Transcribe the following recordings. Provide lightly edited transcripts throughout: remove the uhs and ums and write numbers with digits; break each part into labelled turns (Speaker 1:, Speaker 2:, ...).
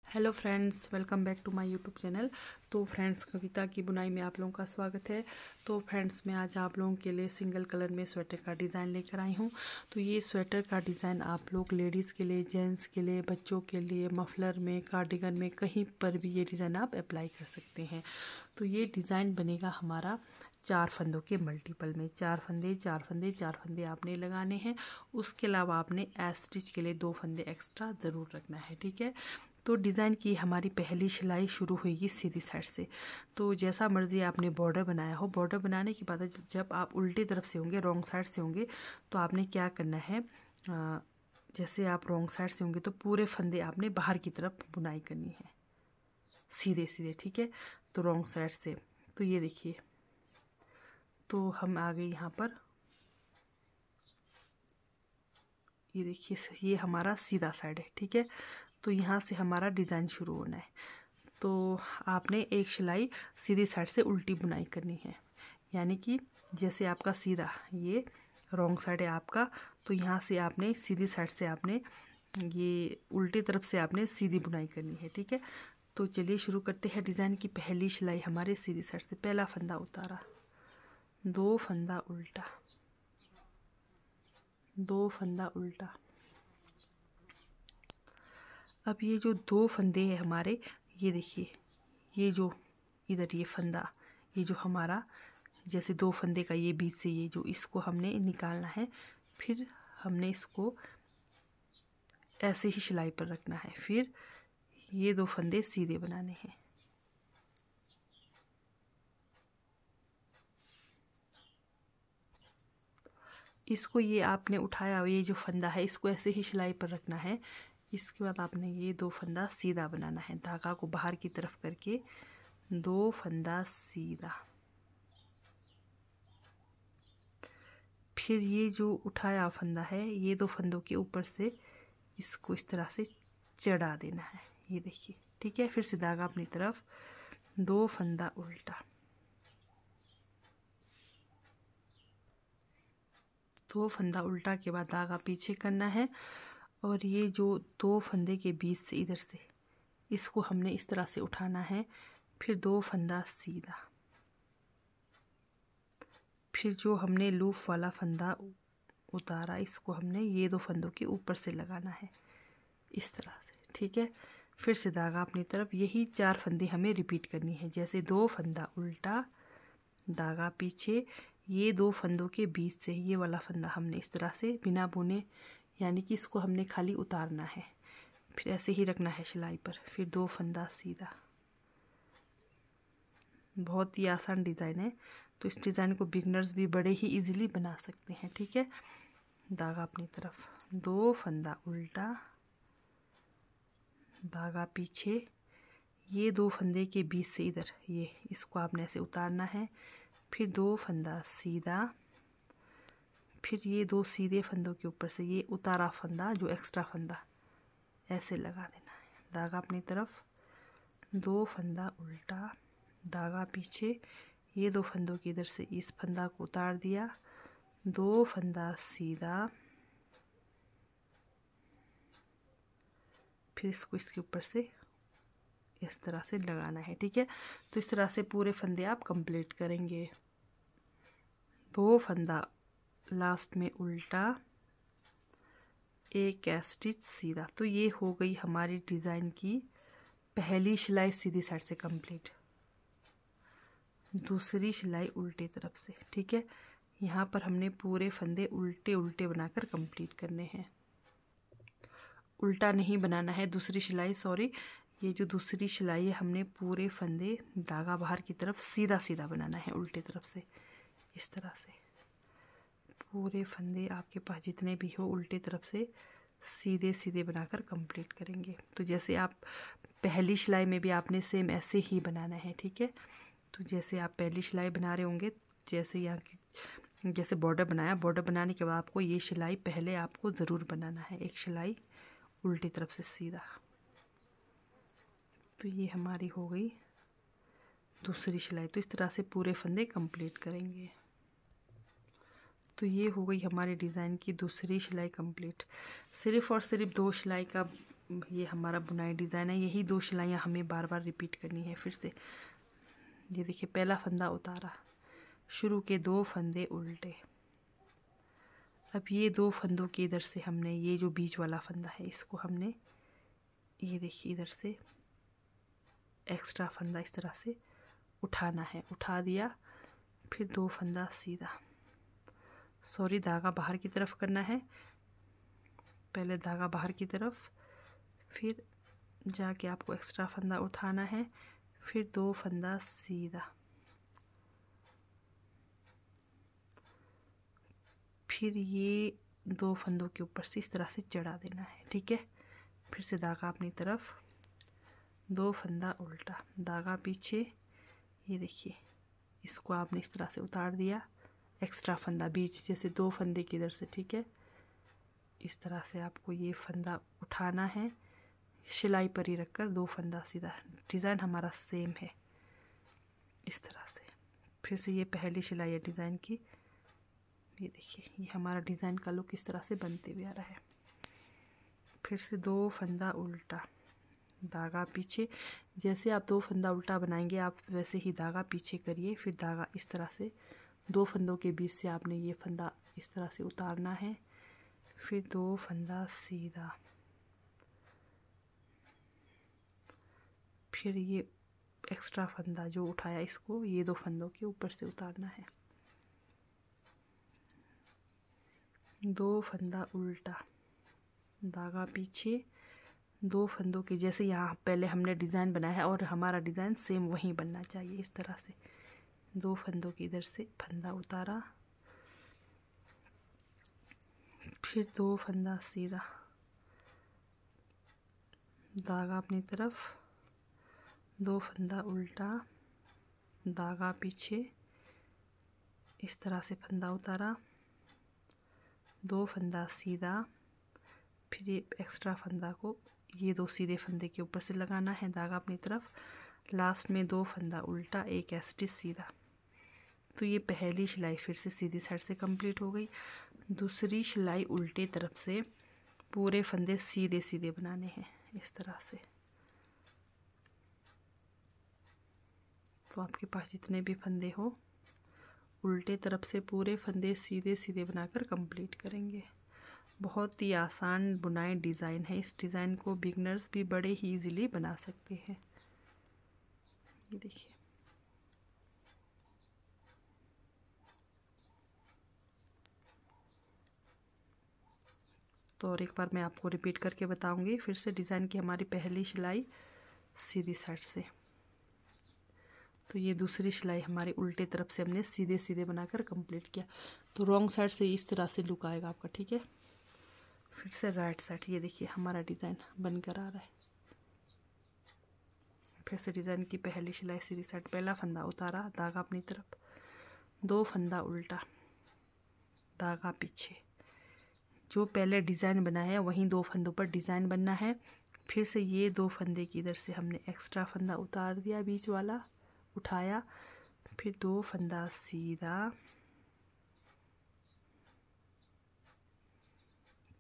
Speaker 1: Hello friends, welcome back to my YouTube channel. तो friends, कविता की बुनाई में आप लोगों का स्वागत है। तो फ्रेंड्स, मैं आज आप लोगों के लिए सिंगल कलर में स्वेटर का डिज़ाइन लेकर आई हूँ। तो ये स्वेटर का डिज़ाइन आप लोग लेडीज़ के लिए, जेंट्स के लिए, बच्चों के लिए, मफलर में, कार्डिगन में, कहीं पर भी ये डिज़ाइन आप अप्लाई कर सकते हैं। तो ये डिज़ाइन बनेगा हमारा 4 फंदों के मल्टीपल में। 4 फंदे 4 फंदे 4 फंदे आपने लगाने हैं। उसके अलावा आपने स्टिच के लिए 2 फंदे एक्स्ट्रा ज़रूर रखना है, ठीक है। तो डिज़ाइन की हमारी पहली सिलाई शुरू होगी सीधी साइड से। तो जैसा मर्जी आपने बॉर्डर बनाया हो, बॉर्डर बनाने के बाद जब आप उल्टी तरफ से होंगे, रॉन्ग साइड से होंगे, तो आपने क्या करना है, जैसे आप रॉन्ग साइड से होंगे तो पूरे फंदे आपने बाहर की तरफ बुनाई करनी है, सीधे सीधे, ठीक है। तो रॉन्ग साइड से, तो ये देखिए, तो हम आ गए यहाँ पर, ये देखिए, ये हमारा सीधा साइड है, ठीक है। तो यहाँ से हमारा डिज़ाइन शुरू होना है। तो आपने एक सिलाई सीधी साइड से उल्टी बुनाई करनी है, यानी कि जैसे आपका सीधा, ये रॉन्ग साइड है आपका, तो यहाँ से आपने सीधी साइड से आपने ये उल्टी तरफ से आपने सीधी बुनाई करनी है, ठीक है। तो चलिए शुरू करते हैं। डिज़ाइन की पहली सिलाई हमारे सीधी साइड से, पहला फंदा उतारा, 2 फंदा उल्टा, 2 फंदा उल्टा। अब ये जो 2 फंदे हैं हमारे, ये देखिए, ये जो इधर ये फंदा, ये जो हमारा जैसे 2 फंदे का ये बीच से ये जो, इसको हमने निकालना है। फिर हमने इसको ऐसे ही सिलाई पर रखना है। फिर ये 2 फंदे सीधे बनाने हैं। इसको ये आपने उठाया, ये जो फंदा है इसको ऐसे ही सिलाई पर रखना है। इसके बाद आपने ये 2 फंदा सीधा बनाना है, धागा को बाहर की तरफ करके 2 फंदा सीधा। फिर ये जो उठाया फंदा है, ये 2 फंदों के ऊपर से इसको इस तरह से चढ़ा देना है, ये देखिए, ठीक है। फिर से धागा अपनी तरफ, 2 फंदा उल्टा, 2 फंदा उल्टा के बाद धागा पीछे करना है। और ये जो 2 फंदे के बीच से इधर से, इसको हमने इस तरह से उठाना है। फिर 2 फंदा सीधा। फिर जो हमने लूप वाला फंदा उतारा, इसको हमने ये 2 फंदों के ऊपर से लगाना है, इस तरह से, ठीक है। फिर से धागा अपनी तरफ, यही 4 फंदे हमें रिपीट करनी है। जैसे 2 फंदा उल्टा, धागा पीछे, ये 2 फंदों के बीच से ये वाला फंदा हमने इस तरह से बिना बुने, यानी कि इसको हमने खाली उतारना है। फिर ऐसे ही रखना है सिलाई पर। फिर 2 फंदा सीधा। बहुत ही आसान डिज़ाइन है, तो इस डिज़ाइन को बिगनर्स भी बड़े ही इजीली बना सकते हैं, ठीक है। धागा अपनी तरफ, 2 फंदा उल्टा, धागा पीछे, ये 2 फंदे के बीच से इधर ये, इसको आपने ऐसे उतारना है। फिर 2 फंदा सीधा। फिर ये 2 सीधे फंदों के ऊपर से ये उतारा फंदा, जो एक्स्ट्रा फंदा, ऐसे लगा देना है। धागा अपनी तरफ, 2 फंदा उल्टा, धागा पीछे, ये 2 फंदों के इधर से इस फंदा को उतार दिया, 2 फंदा सीधा। फिर इसको इसके ऊपर से इस तरह से लगाना है, ठीक है। तो इस तरह से पूरे फंदे आप कंप्लीट करेंगे। 2 फंदा लास्ट में उल्टा, एक स्टिच सीधा। तो ये हो गई हमारी डिज़ाइन की पहली सिलाई सीधी साइड से कंप्लीट। दूसरी सिलाई उल्टी तरफ से, ठीक है। यहाँ पर हमने पूरे फंदे उल्टे उल्टे बनाकर कंप्लीट करने हैं। उल्टा नहीं बनाना है दूसरी सिलाई, सॉरी, ये जो दूसरी सिलाई है हमने पूरे फंदे धागा बाहर की तरफ सीधा सीधा बनाना है, उल्टी तरफ से, इस तरह से। पूरे फंदे आपके पास जितने भी हो उल्टी तरफ से सीधे सीधे बनाकर कंप्लीट करेंगे। तो जैसे आप पहली सिलाई में भी आपने सेम ऐसे ही बनाना है, ठीक है। तो जैसे आप पहली सिलाई बना रहे होंगे, जैसे यहाँ की जैसे बॉर्डर बनाया, बॉर्डर बनाने के बाद आपको ये सिलाई पहले आपको ज़रूर बनाना है, एक सिलाई उल्टी तरफ से सीधा। तो ये हमारी हो गई दूसरी सिलाई। तो इस तरह से पूरे फंदे कंप्लीट करेंगे। तो ये हो गई हमारे डिज़ाइन की दूसरी सिलाई कंप्लीट। सिर्फ और सिर्फ 2 सिलाई का ये हमारा बुनाई डिज़ाइन है। यही 2 सिलाइयाँ हमें बार बार रिपीट करनी है। फिर से ये देखिए, पहला फंदा उतारा, शुरू के 2 फंदे उल्टे। अब ये 2 फंदों के इधर से हमने ये जो बीच वाला फंदा है इसको हमने ये देखिए इधर से एक्स्ट्रा फंदा इस तरह से उठाना है। उठा दिया, फिर 2 फंदा सीधा, सॉरी धागा बाहर की तरफ करना है। पहले धागा बाहर की तरफ, फिर जाके आपको एक्स्ट्रा फंदा उठाना है, फिर 2 फंदा सीधा, फिर ये 2 फंदों के ऊपर से इस तरह से चढ़ा देना है। ठीक है, फिर से धागा अपनी तरफ, 2 फंदा उल्टा, धागा पीछे, ये देखिए इसको आपने इस तरह से उतार दिया, एक्स्ट्रा फंदा बीच जैसे 2 फंदे की इधर से। ठीक है, इस तरह से आपको ये फंदा उठाना है, सिलाई पर ही रखकर 2 फंदा सीधा। डिज़ाइन हमारा सेम है इस तरह से। फिर से ये पहली सिलाई है डिज़ाइन की। ये देखिए, ये हमारा डिज़ाइन का लुक इस तरह से बनते हुए आ रहा है। फिर से 2 फंदा उल्टा, धागा पीछे। जैसे आप 2 फंदा उल्टा बनाएंगे आप वैसे ही धागा पीछे करिए, फिर धागा इस तरह से 2 फंदों के बीच से आपने ये फंदा इस तरह से उतारना है, फिर 2 फंदा सीधा, फिर ये एक्स्ट्रा फंदा जो उठाया इसको ये 2 फंदों के ऊपर से उतारना है, 2 फंदा उल्टा, धागा पीछे, 2 फंदों के जैसे यहाँ पहले हमने डिज़ाइन बनाया है और हमारा डिज़ाइन सेम वहीं बनना चाहिए इस तरह से। 2 फंदों के इधर से फंदा उतारा, फिर 2 फंदा सीधा, धागा अपनी तरफ, 2 फंदा उल्टा, धागा पीछे, इस तरह से फंदा उतारा, 2 फंदा सीधा, फिर ये एक्स्ट्रा फंदा को ये 2 सीधे फंदे के ऊपर से लगाना है, धागा अपनी तरफ, लास्ट में 2 फंदा उल्टा, एक स्टिच सीधा। तो ये पहली सिलाई फिर से सीधी साइड से कंप्लीट हो गई। दूसरी सिलाई उल्टे तरफ से पूरे फंदे सीधे सीधे बनाने हैं इस तरह से। तो आपके पास जितने भी फंदे हो उल्टे तरफ से पूरे फंदे सीधे सीधे बनाकर कंप्लीट करेंगे। बहुत ही आसान बुनाई डिज़ाइन है। इस डिज़ाइन को बिगनर्स भी बड़े ही इजीली बना सकते हैं। ये देखिए, तो और एक बार मैं आपको रिपीट करके बताऊंगी। फिर से डिज़ाइन की हमारी पहली सिलाई सीधी साइड से, तो ये दूसरी सिलाई हमारी उल्टे तरफ से हमने सीधे सीधे बनाकर कंप्लीट किया। तो रॉन्ग साइड से इस तरह से लुक आएगा आपका। ठीक है, फिर से राइट साइड, ये देखिए हमारा डिज़ाइन बनकर आ रहा है। फिर से डिज़ाइन की पहली सिलाई सीधी साइड, पहला फंदा उतारा, धागा अपनी तरफ, 2 फंदा उल्टा, धागा पीछे। जो पहले डिज़ाइन बनाया है वहीं 2 फंदों पर डिज़ाइन बनना है। फिर से ये 2 फंदे की इधर से हमने एक्स्ट्रा फंदा उतार दिया, बीच वाला उठाया, फिर 2 फंदा सीधा,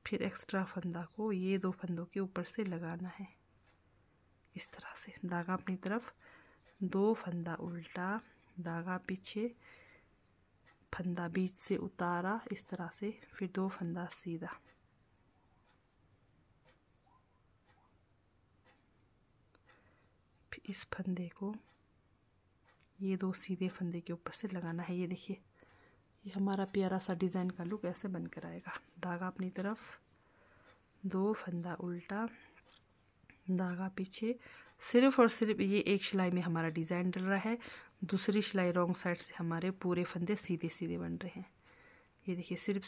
Speaker 1: फिर एक्स्ट्रा फंदा को ये 2 फंदों के ऊपर से लगाना है इस तरह से। धागा अपनी तरफ, 2 फंदा उल्टा, धागा पीछे, फंदा बीच से उतारा इस तरह से, फिर 2 फंदा सीधा, फिर इस फंदे को ये 2 सीधे फंदे के ऊपर से लगाना है। ये देखिए, ये हमारा प्यारा सा डिज़ाइन का लुक ऐसे बनकर आएगा। धागा अपनी तरफ, 2 फंदा उल्टा, धागा पीछे। सिर्फ और सिर्फ ये एक सिलाई में हमारा डिज़ाइन डल रहा है, दूसरी सिलाई रॉन्ग साइड से हमारे पूरे फंदे सीधे सीधे बन रहे हैं। ये देखिए, सिर्फ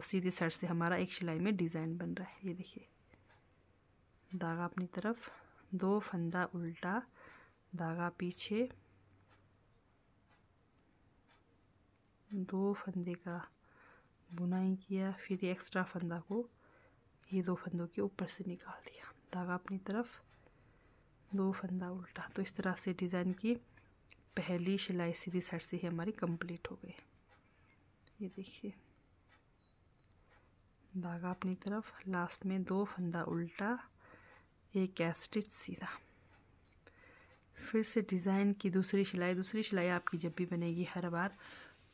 Speaker 1: सीधे साइड से हमारा एक सिलाई में डिज़ाइन बन रहा है। ये देखिए, धागा अपनी तरफ, 2 फंदा उल्टा, धागा पीछे, 2 फंदे का बुनाई किया, फिर ये एक्स्ट्रा फंदा को ये 2 फंदों के ऊपर से निकाल दिया, धागा अपनी तरफ, 2 फंदा उल्टा। तो इस तरह से डिज़ाइन की पहली सिलाई सीधी साइड से ही हमारी कंप्लीट हो गई। ये देखिए, धागा अपनी तरफ, लास्ट में 2 फंदा उल्टा, एक स्टिच सीधा। फिर से डिज़ाइन की दूसरी सिलाई आपकी जब भी बनेगी हर बार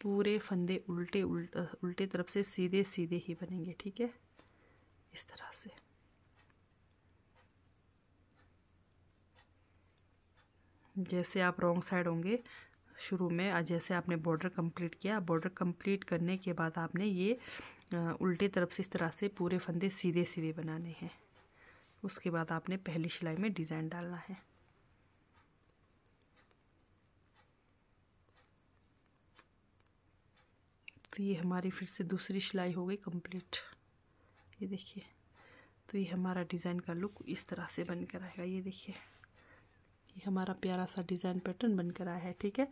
Speaker 1: पूरे फंदे उल्टे तरफ से सीधे सीधे ही बनेंगे, ठीक है, इस तरह से। जैसे आप रॉन्ग साइड होंगे शुरू में, आज जैसे आपने बॉर्डर कंप्लीट किया, बॉर्डर कंप्लीट करने के बाद आपने ये उल्टे तरफ से इस तरह से पूरे फंदे सीधे सीधे बनाने हैं। उसके बाद आपने पहली सिलाई में डिज़ाइन डालना है। तो ये हमारी फिर से दूसरी सिलाई हो गई कंप्लीट। ये देखिए, तो ये हमारा डिज़ाइन का लुक इस तरह से बनकर आएगा। ये देखिए, ये हमारा प्यारा सा डिज़ाइन पैटर्न बनकर आया है, ठीक है।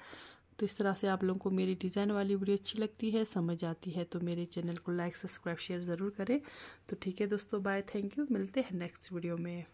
Speaker 1: तो इस तरह से आप लोगों को मेरी डिज़ाइन वाली वीडियो अच्छी लगती है, समझ आती है, तो मेरे चैनल को लाइक सब्सक्राइब शेयर ज़रूर करें। तो ठीक है दोस्तों, बाय, थैंक यू, मिलते हैं नेक्स्ट वीडियो में।